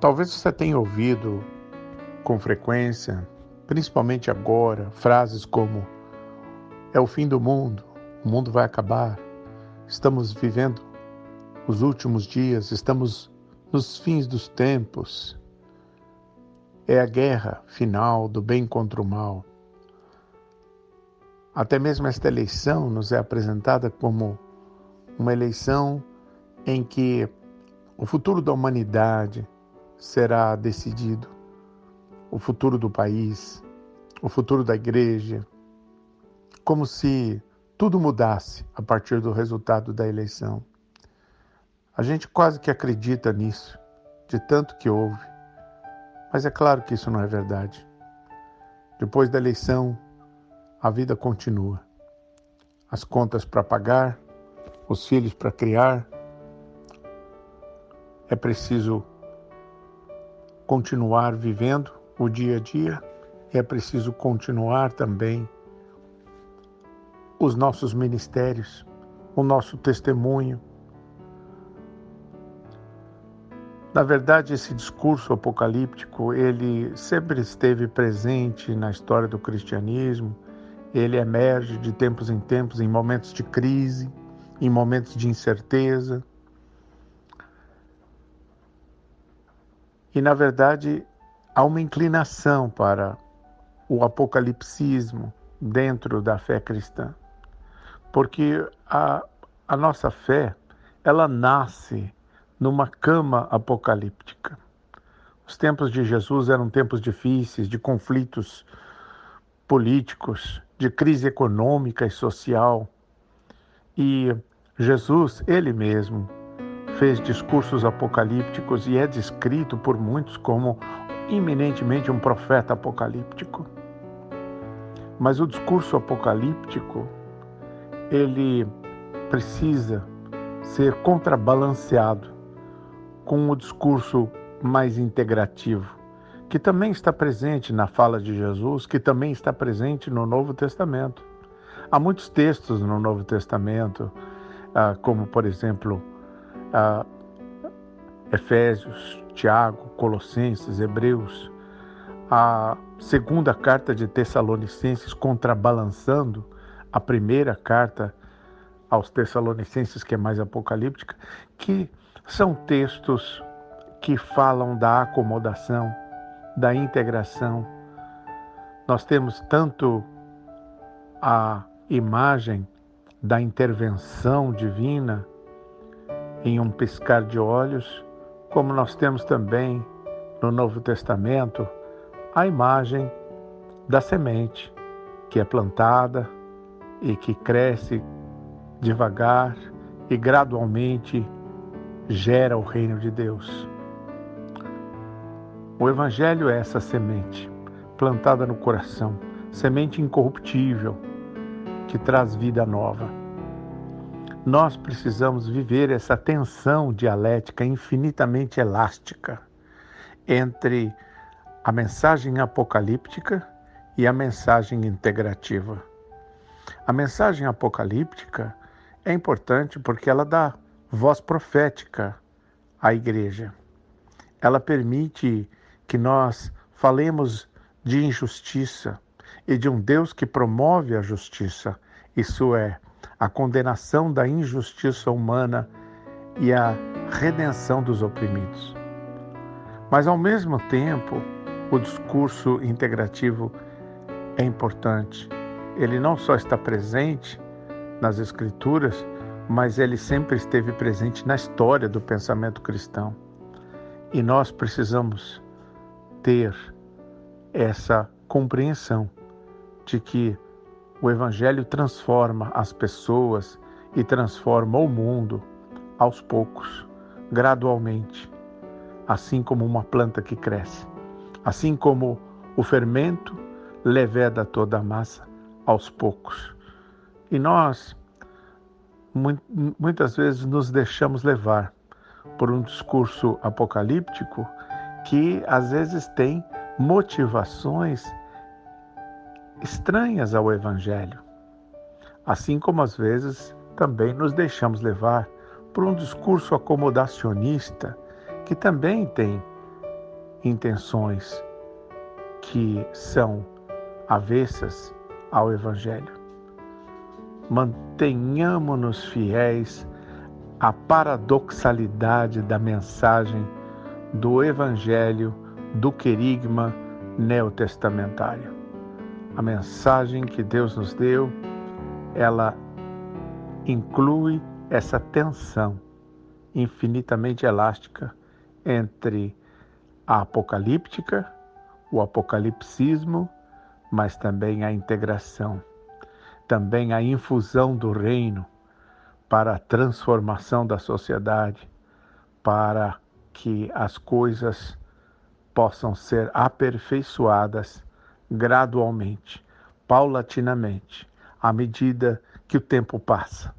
Talvez você tenha ouvido com frequência, principalmente agora, frases como: é o fim do mundo, o mundo vai acabar, estamos vivendo os últimos dias, estamos nos fins dos tempos, é a guerra final do bem contra o mal. Até mesmo esta eleição nos é apresentada como uma eleição em que o futuro da humanidade será decidido, o futuro do país, o futuro da igreja, como se tudo mudasse a partir do resultado da eleição. A gente quase que acredita nisso, de tanto que houve, mas é claro que isso não é verdade. Depois da eleição, a vida continua. As contas para pagar, os filhos para criar. É preciso continuar vivendo o dia a dia, é preciso continuar também os nossos ministérios, o nosso testemunho. Na verdade, esse discurso apocalíptico, ele sempre esteve presente na história do cristianismo. Ele emerge de tempos em momentos de crise, em momentos de incerteza. E, na verdade, há uma inclinação para o apocalipsismo dentro da fé cristã. Porque a nossa fé, ela nasce numa cama apocalíptica. Os tempos de Jesus eram tempos difíceis, de conflitos políticos, de crise econômica e social. E Jesus, ele mesmo, fez discursos apocalípticos e é descrito por muitos como iminentemente um profeta apocalíptico. Mas o discurso apocalíptico, ele precisa ser contrabalanceado com o discurso mais integrativo, que também está presente na fala de Jesus, que também está presente no Novo Testamento. Há muitos textos no Novo Testamento, como, por exemplo, Efésios, Tiago, Colossenses, Hebreus, a segunda carta de Tessalonicenses, contrabalançando a primeira carta aos Tessalonicenses, que é mais apocalíptica, que são textos que falam da acomodação, da integração. Nós temos tanto a imagem da intervenção divina em um piscar de olhos, como nós temos também no Novo Testamento a imagem da semente que é plantada e que cresce devagar e gradualmente gera o reino de Deus. O Evangelho é essa semente plantada no coração, semente incorruptível que traz vida nova. Nós precisamos viver essa tensão dialética infinitamente elástica entre a mensagem apocalíptica e a mensagem integrativa. A mensagem apocalíptica é importante porque ela dá voz profética à igreja. Ela permite que nós falemos de injustiça e de um Deus que promove a justiça, isso é, a condenação da injustiça humana e a redenção dos oprimidos. Mas, ao mesmo tempo, o discurso integrativo é importante. Ele não só está presente nas Escrituras, mas ele sempre esteve presente na história do pensamento cristão. E nós precisamos ter essa compreensão de que o Evangelho transforma as pessoas e transforma o mundo aos poucos, gradualmente, assim como uma planta que cresce, assim como o fermento leveda toda a massa aos poucos. E nós, muitas vezes, nos deixamos levar por um discurso apocalíptico que, às vezes, tem motivações estranhas ao Evangelho. Assim como, às vezes, também nos deixamos levar por um discurso acomodacionista que também tem intenções que são avessas ao Evangelho. Mantenhamo-nos fiéis à paradoxalidade da mensagem do Evangelho do querigma neotestamentário. A mensagem que Deus nos deu, ela inclui essa tensão infinitamente elástica entre a apocalíptica, o apocalipsismo, mas também a integração, também a infusão do reino para a transformação da sociedade, para que as coisas possam ser aperfeiçoadas gradualmente, paulatinamente, à medida que o tempo passa.